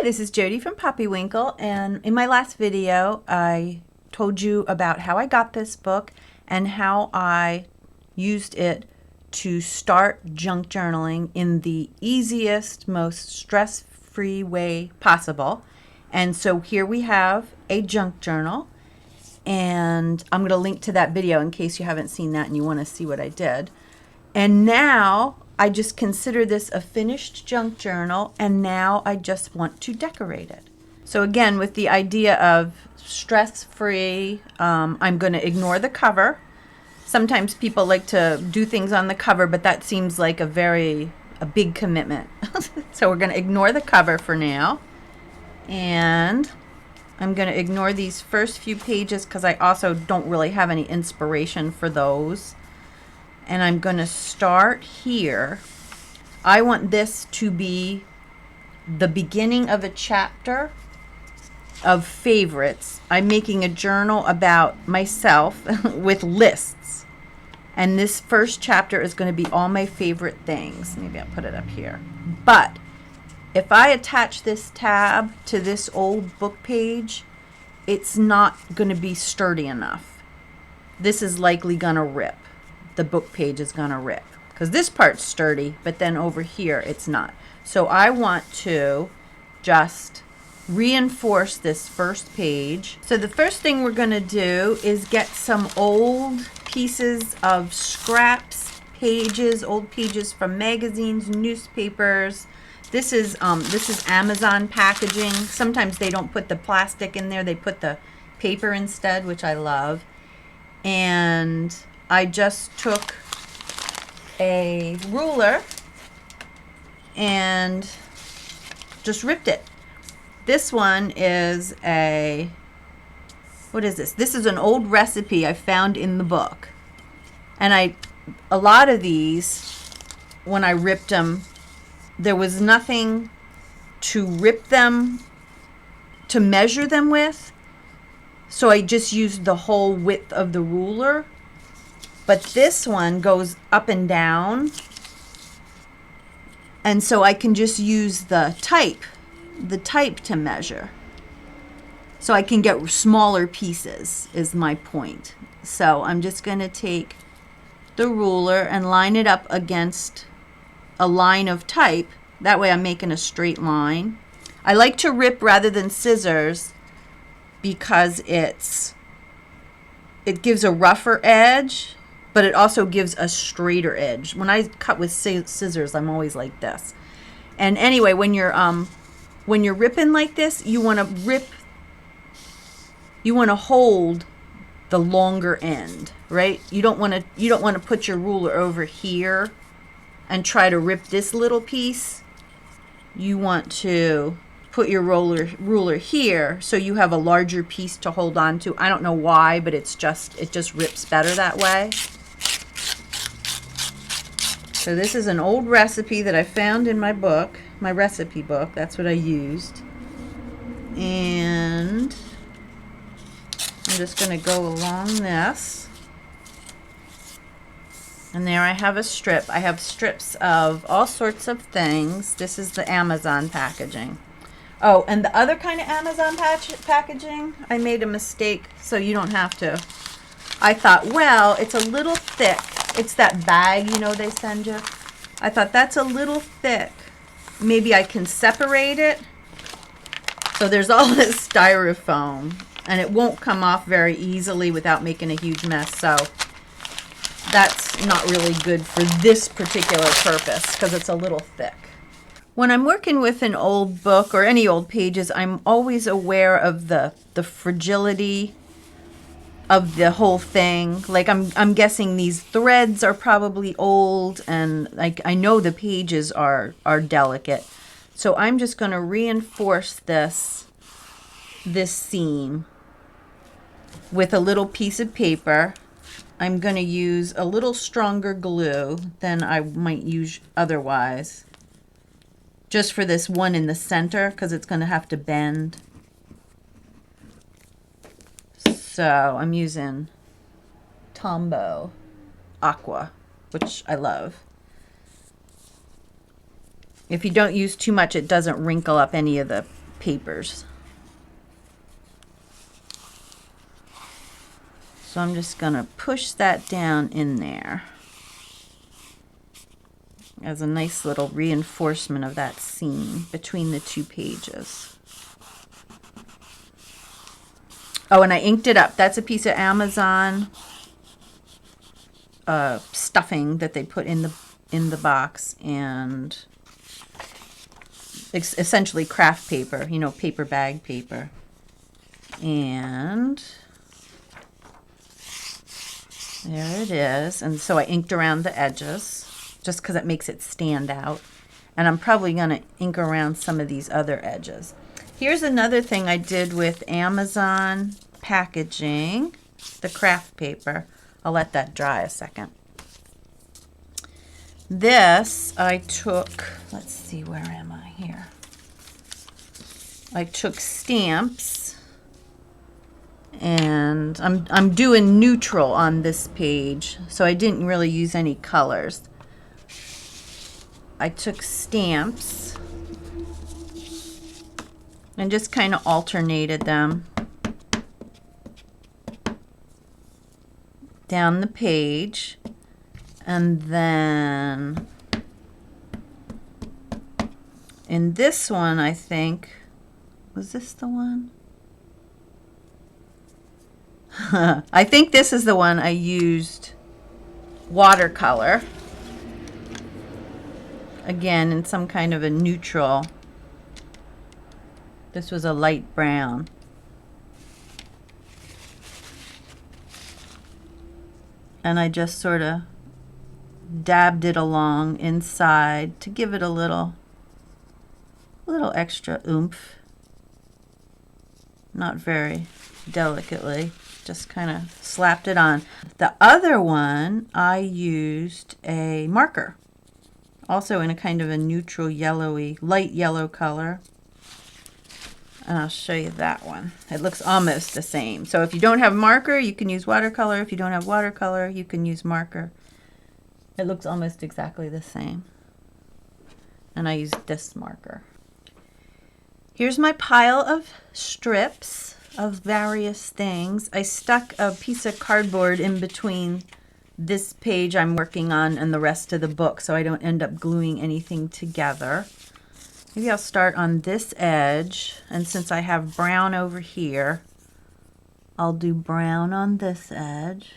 This is Jody from Poppywinkle, and in my last video I told you about how I got this book and how I used it to start junk journaling in the easiest, most stress-free way possible. And so here we have a junk journal, and I'm going to link to that video in case you haven't seen that and you want to see what I did. And now I just consider this a finished junk journal, and now I just want to decorate it. So again, with the idea of stress-free, I'm going to ignore the cover. Sometimes people like to do things on the cover, but that seems like a big commitment. So we're going to ignore the cover for now. And I'm going to ignore these first few pages because I also don't really have any inspiration for those. And I'm going to start here. I want this to be the beginning of a chapter of favorites. I'm making a journal about myself with lists. And this first chapter is going to be all my favorite things. Maybe I'll put it up here. But if I attach this tab to this old book page, it's not going to be sturdy enough. This is likely going to rip. The book page is going to rip because this part's sturdy, but then over here it's not. So I want to just reinforce this first page. So the first thing we're going to do is get some old pieces of scraps, pages, old pages from magazines, newspapers. This is Amazon packaging. Sometimes they don't put the plastic in there, they put the paper instead, which I love. And I just took a ruler and just ripped it. This one is what is this? This is an old recipe I found in the book. And a lot of these, when I ripped them, there was nothing to rip them, to measure them with. So I just used the whole width of the ruler. But this one goes up and down, and so I can just use the type to measure. So I can get smaller pieces is my point. So I'm just going to take the ruler and line it up against a line of type. That way I'm making a straight line. I like to rip rather than scissors because it gives a rougher edge, but it also gives a straighter edge. When I cut with scissors, I'm always like this. And anyway, when you're ripping like this, you want to hold the longer end, right? You don't want to put your ruler over here and try to rip this little piece. You want to put your ruler here so you have a larger piece to hold on to. I don't know why, but it just rips better that way. So this is an old recipe that I found in my book, my recipe book. That's what I used. And I'm just going to go along this. And there I have a strip. I have strips of all sorts of things. This is the Amazon packaging. Oh, and the other kind of Amazon packaging, I made a mistake so you don't have to. I thought, well, it's a little thick. It's that bag, they send you. I thought that's a little thick. Maybe I can separate it. So there's all this styrofoam, and it won't come off very easily without making a huge mess. So that's not really good for this particular purpose because it's a little thick. When I'm working with an old book or any old pages, I'm always aware of the fragility of the whole thing. Like I'm guessing these threads are probably old, and like I know the pages are delicate. So I'm just going to reinforce this seam with a little piece of paper. I'm going to use a little stronger glue than I might use otherwise, just for this one in the center because it's going to have to bend. So I'm using Tombow Aqua, which I love. If you don't use too much, it doesn't wrinkle up any of the papers. So I'm just going to push that down in there as a nice little reinforcement of that seam between the two pages. Oh, and I inked it up. That's a piece of Amazon stuffing that they put in the box, and it's essentially craft paper, you know, paper bag paper. And there it is. And so I inked around the edges just because it makes it stand out. And I'm probably going to ink around some of these other edges. Here's another thing I did with Amazon packaging, the craft paper. I'll let that dry a second. This I took, let's see, where am I here? I took stamps, and I'm doing neutral on this page, so I didn't really use any colors. I took stamps and just kind of alternated them down the page, and then in this one, I think, was this the one? I think this is the one I used watercolor. Again, in some kind of a neutral. This was a light brown. And I just sort of dabbed it along inside to give it a little extra oomph. Not very delicately, just kind of slapped it on. The other one, I used a marker, also in a kind of a neutral yellowy, light yellow color. And I'll show you that one. It looks almost the same. So if you don't have marker, you can use watercolor. If you don't have watercolor, you can use marker. It looks almost exactly the same. And I used this marker. Here's my pile of strips of various things. I stuck a piece of cardboard in between this page I'm working on and the rest of the book so I don't end up gluing anything together. Maybe I'll start on this edge, and since I have brown over here, I'll do brown on this edge.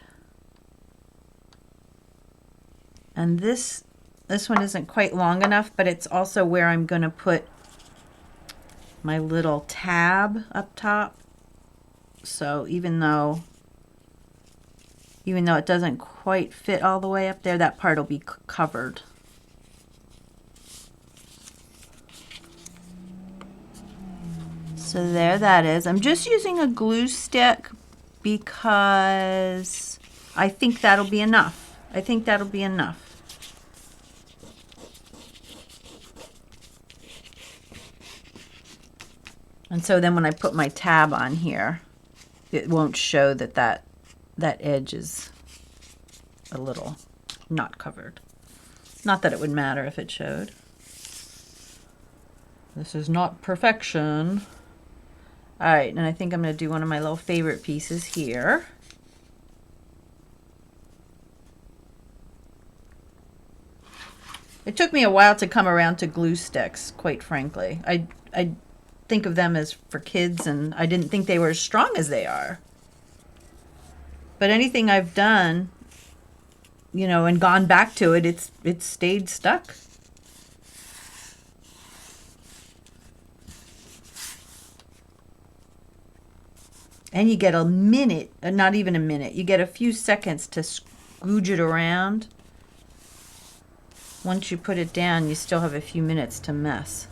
And this one isn't quite long enough, but it's also where I'm going to put my little tab up top. So even though it doesn't quite fit all the way up there, that part will be covered. So there that is. I'm just using a glue stick because I think that'll be enough. I think that'll be enough. And so then when I put my tab on here, it won't show that edge is a little not covered. Not that it would matter if it showed. This is not perfection. All right, and I think I'm going to do one of my little favorite pieces here. It took me a while to come around to glue sticks, quite frankly. I think of them as for kids, and I didn't think they were as strong as they are. But anything I've done, you know, and gone back to it, it's stayed stuck. And you get a minute, not even a minute, you get a few seconds to scooge it around. Once you put it down, you still have a few minutes to mess.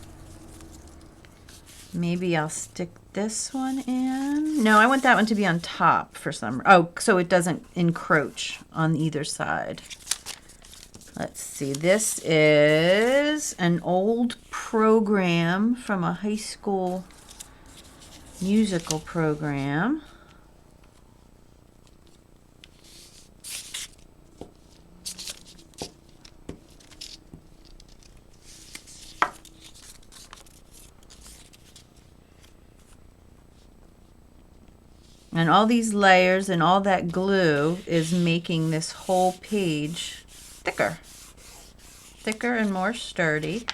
Maybe I'll stick this one in. No, I want that one to be on top for some. Oh, so it doesn't encroach on either side. Let's see. This is an old program from a high school musical program. And all these layers and all that glue is making this whole page thicker. Thicker and more sturdy.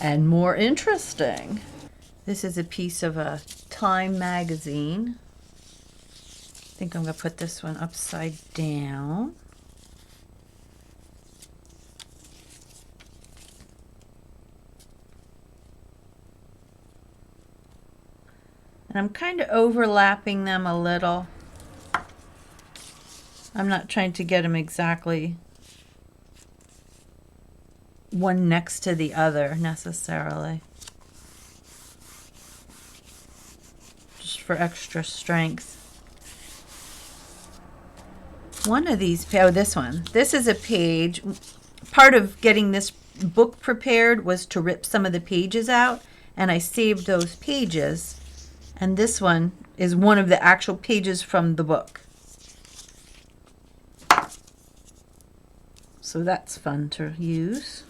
And more interesting. This is a piece of a Time magazine. I think I'm going to put this one upside down. And I'm kind of overlapping them a little. I'm not trying to get them exactly one next to the other necessarily. Just for extra strength. One of these, oh, this one. This is a page. Part of getting this book prepared was to rip some of the pages out, and I saved those pages. And this one is one of the actual pages from the book. So that's fun to use.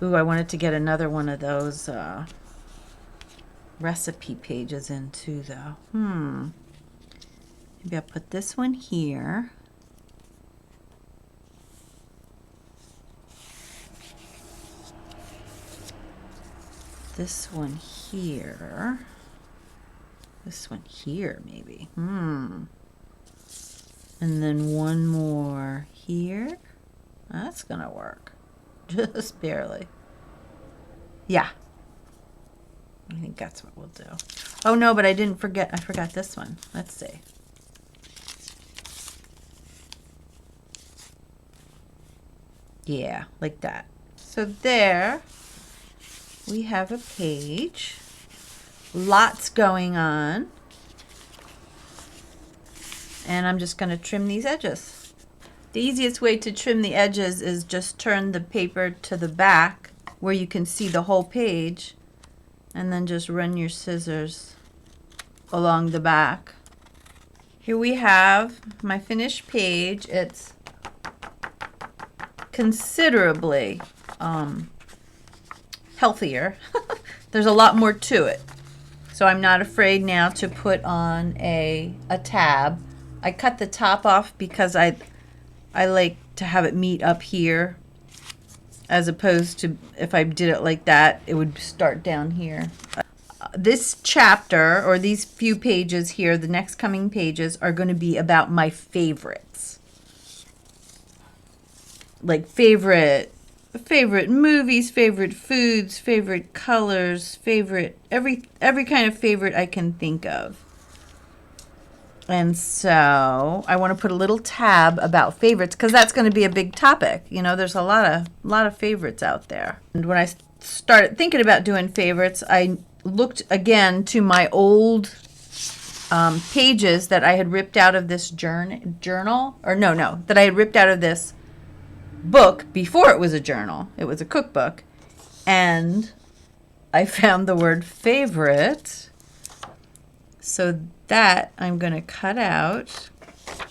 Ooh, I wanted to get another one of those recipe pages in too, though. Maybe I'll put this one here. This one here. This one here, maybe. And then one more here. That's gonna work. Just barely. Yeah. I think that's what we'll do. Oh no, but I didn't forget. I forgot this one. Let's see. Yeah, like that. So there we have a page. Lots going on. And I'm just going to trim these edges. The easiest way to trim the edges is just turn the paper to the back where you can see the whole page, and then just run your scissors along the back. Here we have my finished page. It's considerably healthier. There's a lot more to it. So I'm not afraid now to put on a tab. I cut the top off because I like to have it meet up here, as opposed to if I did it like that, it would start down here. This chapter, or these few pages here, the next coming pages, are going to be about my favorites. Like favorite movies, favorite foods, favorite colors, favorite every kind of favorite I can think of. And so I want to put a little tab about favorites, because that's going to be a big topic. You know, there's a lot of favorites out there. And when I started thinking about doing favorites, I looked again to my old pages that I had ripped out of this journal, or no, that I had ripped out of this book before it was a journal. It was a cookbook. And I found the word favorite. So that I'm going to cut out.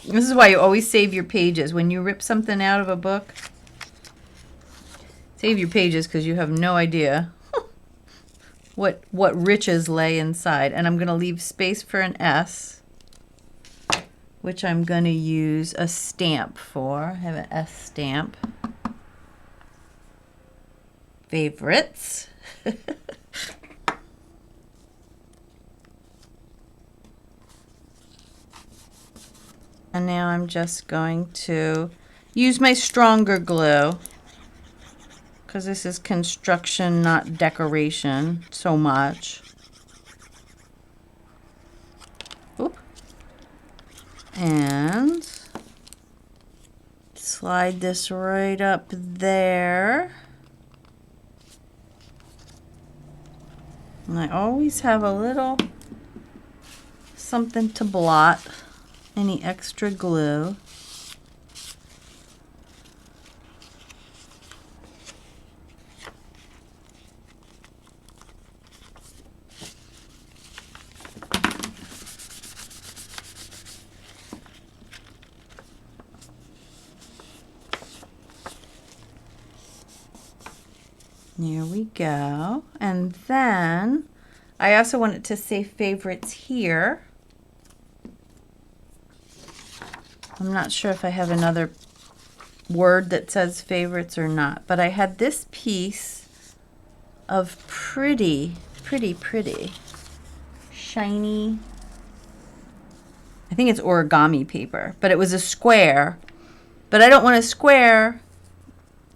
This is why you always save your pages. When you rip something out of a book, save your pages, because you have no idea what riches lay inside. And I'm going to leave space for an S, which I'm going to use a stamp for. I have an S stamp. Favorites. And now I'm just going to use my stronger glue, because this is construction, not decoration so much. Oop. And slide this right up there. And I always have a little something to blot any extra glue. There we go. And then I also wanted to say favorites here. I'm not sure if I have another word that says favorites or not, but I had this piece of pretty shiny, I think it's origami paper, but it was a square. But I don't want a square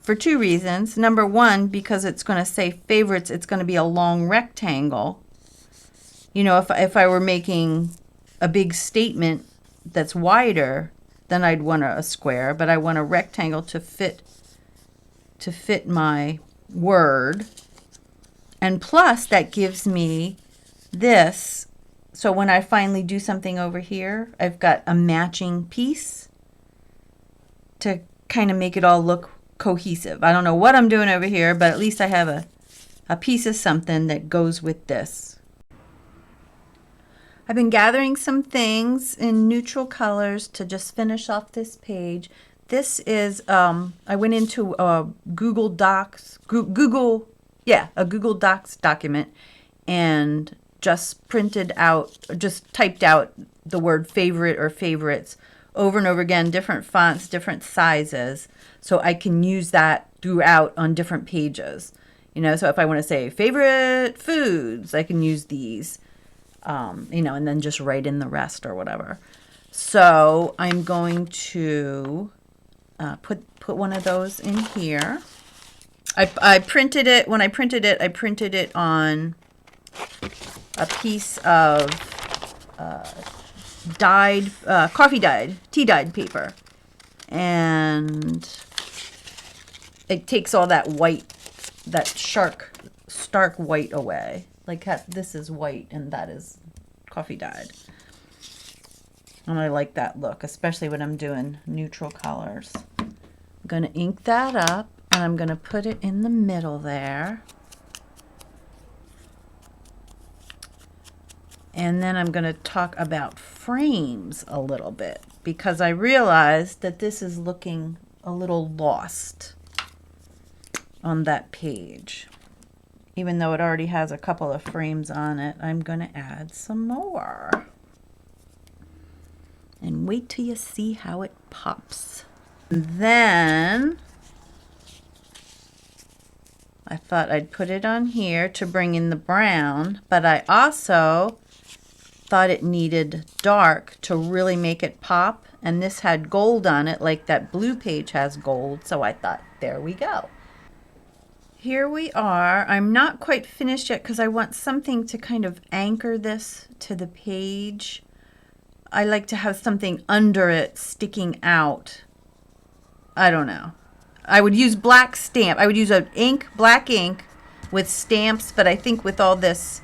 for two reasons. Number one, because it's going to say favorites, it's going to be a long rectangle. You know, if I were making a big statement that's wider, then I'd want a square, but I want a rectangle to fit my word. And plus, that gives me this. So when I finally do something over here, I've got a matching piece to kind of make it all look cohesive. I don't know what I'm doing over here, but at least I have a piece of something that goes with this. I've been gathering some things in neutral colors to just finish off this page. This is, I went into a Google Docs, a Google Docs document and just typed out the word favorite or favorites over and over again, different fonts, different sizes, so I can use that throughout on different pages. You know, so if I want to say favorite foods, I can use these, you know, and then just write in the rest or whatever. So I'm going to put one of those in here. I printed it. When I printed it on a piece of tea dyed paper, and it takes all that white, that stark white away. Like this is white and that is coffee dyed, and I like that look, especially when I'm doing neutral colors. I'm gonna ink that up and I'm gonna put it in the middle there. And then I'm going to talk about frames a little bit, because I realized that this is looking a little lost on that page. Even though it already has a couple of frames on it, I'm going to add some more. And wait till you see how it pops. And then I thought I'd put it on here to bring in the brown, but I also thought it needed dark to really make it pop, and this had gold on it like that blue page has gold, so I thought, there we go. Here we are. I'm not quite finished yet because I want something to kind of anchor this to the page. I like to have something under it sticking out. I don't know. I would use black stamp. I would use black ink with stamps, but I think with all this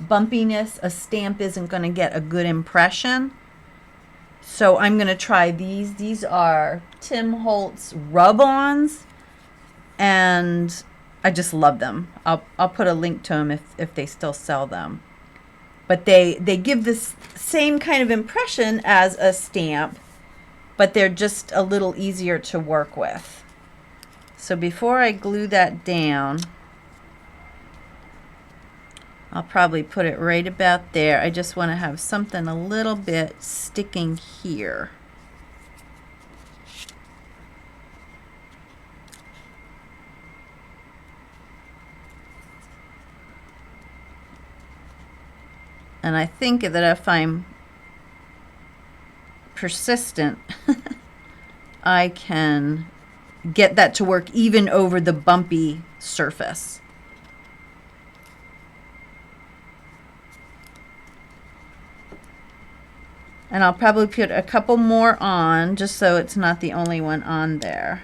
bumpiness, a stamp isn't going to get a good impression. So I'm going to try these. These are Tim Holtz rub-ons, and I just love them. I'll put a link to them if they still sell them. But they give this same kind of impression as a stamp, but they're just a little easier to work with. So before I glue that down, I'll probably put it right about there. I just want to have something a little bit sticking here. And I think that if I'm persistent, I can get that to work even over the bumpy surface. And I'll probably put a couple more on just so it's not the only one on there.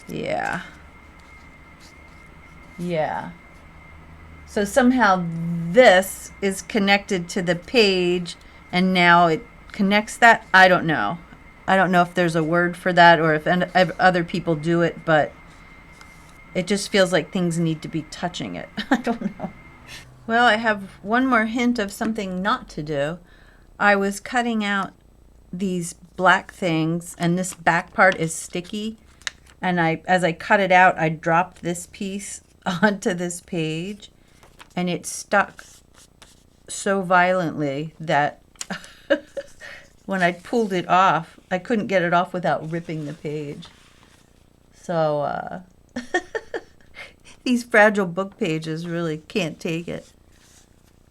Yeah. Yeah. So somehow this is connected to the page and now it connects that. I don't know. I don't know if there's a word for that or if other people do it, but it just feels like things need to be touching it. I don't know. Well, I have one more hint of something not to do. I was cutting out these black things and this back part is sticky, And as I cut it out, I dropped this piece onto this page, and it stuck so violently that when I pulled it off, I couldn't get it off without ripping the page. So these fragile book pages really can't take it.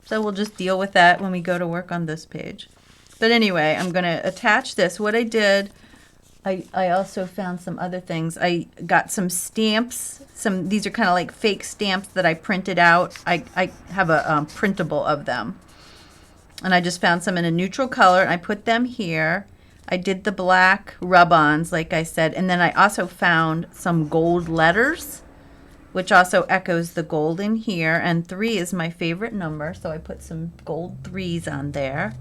So we'll just deal with that when we go to work on this page. But anyway, I'm going to attach this. What I did, I also found some other things. I got some stamps. These are kind of like fake stamps that I printed out. I have a printable of them. And I just found some in a neutral color, and I put them here. I did the black rub-ons, like I said, and then I also found some gold letters, which also echoes the gold in here, and 3 is my favorite number, so I put some gold 3s on there.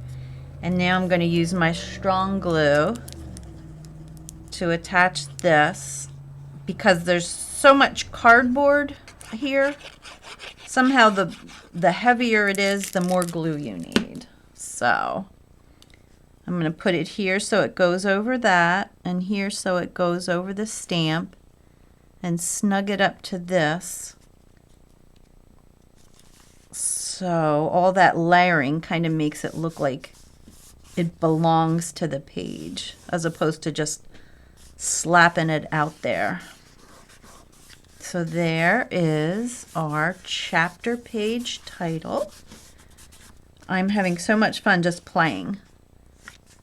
And now I'm going to use my strong glue to attach this, because there's so much cardboard here. Somehow the heavier it is, the more glue you need. So I'm going to put it here so it goes over that, and here so it goes over the stamp, and snug it up to this. So all that layering kind of makes it look like it belongs to the page, as opposed to just slapping it out there. So there is our chapter page title. I'm having so much fun just playing,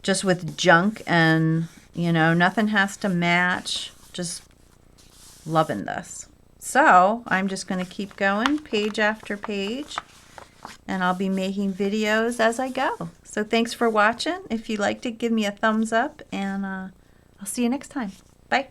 just with junk, and nothing has to match, just loving this. So I'm just going to keep going page after page, and I'll be making videos as I go. So thanks for watching. If you liked it, give me a thumbs up, and I'll see you next time. Bye.